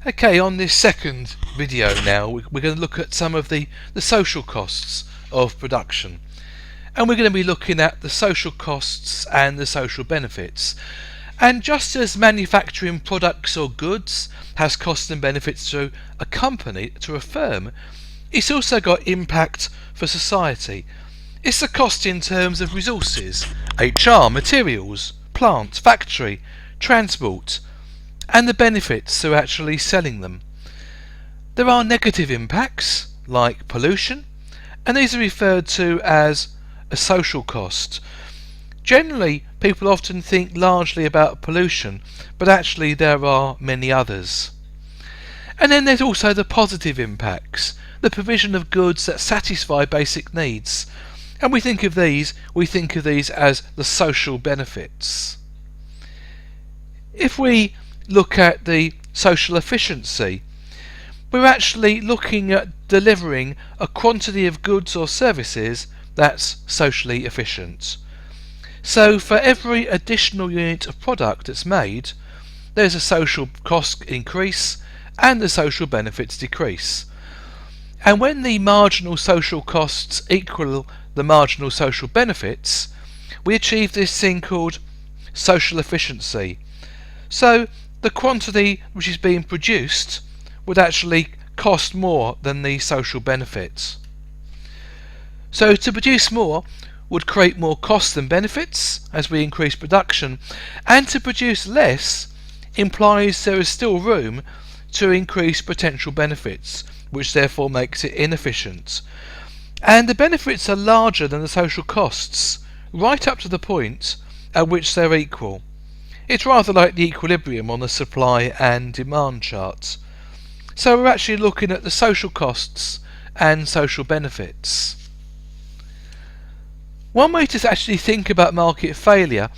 Okay, on this second video now, we're going to look at some of the social costs of production. And we're going to be looking at the social costs and the social benefits. And just as manufacturing products or goods has costs and benefits to a company, to a firm, it's also got impact for society. It's the cost in terms of resources, HR, materials, plant, factory, transport, and the benefits to actually selling them. There are negative impacts like pollution, and these are referred to as a social cost. Generally, people often think largely about pollution, but actually there are many others. And then there's also the positive impacts, the provision of goods that satisfy basic needs. And we think of these as the social benefits. If we look at the social efficiency, we're actually looking at delivering a quantity of goods or services that's socially efficient. So for every additional unit of product that's made, there's a social cost increase and the social benefits decrease. And when the marginal social costs equal the marginal social benefits, we achieve this thing called social efficiency. So the quantity which is being produced would actually cost more than the social benefits. So to produce more would create more costs than benefits as we increase production, and to produce less implies there is still room to increase potential benefits, which therefore makes it inefficient. And the benefits are larger than the social costs, right up to the point at which they're equal. It's rather like the equilibrium on the supply and demand charts. So we're actually looking at the social costs and social benefits. One way to actually think about market failure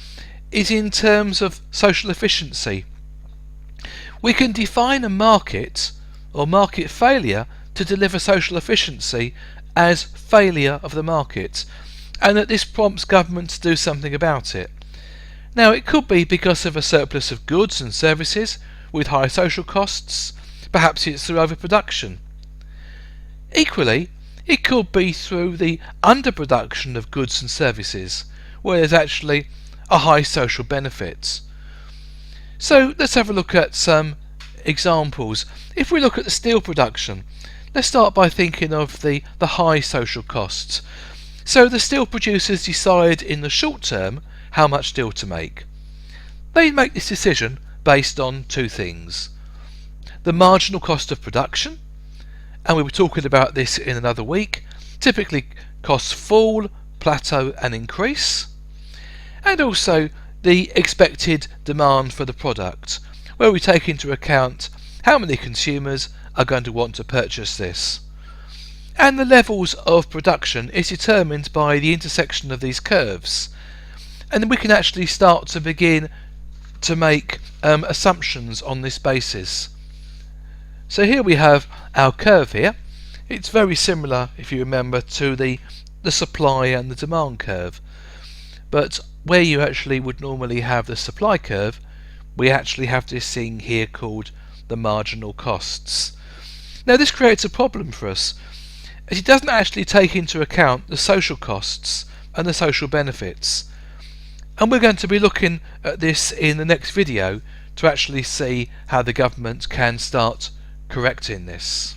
is in terms of social efficiency. We can define a market or market failure to deliver social efficiency as failure of the market, and that this prompts government to do something about it. Now, it could be because of a surplus of goods and services with high social costs. Perhaps it's through overproduction. Equally, it could be through the underproduction of goods and services, where there's actually a high social benefit. So let's have a look at some examples. If we look at the steel production, let's start by thinking of the high social costs. So the steel producers decide in the short term how much steel to make. They make this decision based on two things: the marginal cost of production, and we were talking about this in another week. Typically costs fall, plateau and increase, and also the expected demand for the product, where we take into account how many consumers are going to want to purchase this. And the levels of production is determined by the intersection of these curves, and then we can actually start to begin to make assumptions on this basis. So here we have our curve here. It's very similar, if you remember, to the supply and the demand curve, but where you actually would normally have the supply curve, we actually have this thing here called the marginal costs. Now this creates a problem for us, as it doesn't actually take into account the social costs and the social benefits. And we're going to be looking at this in the next video to actually see how the government can start correcting this.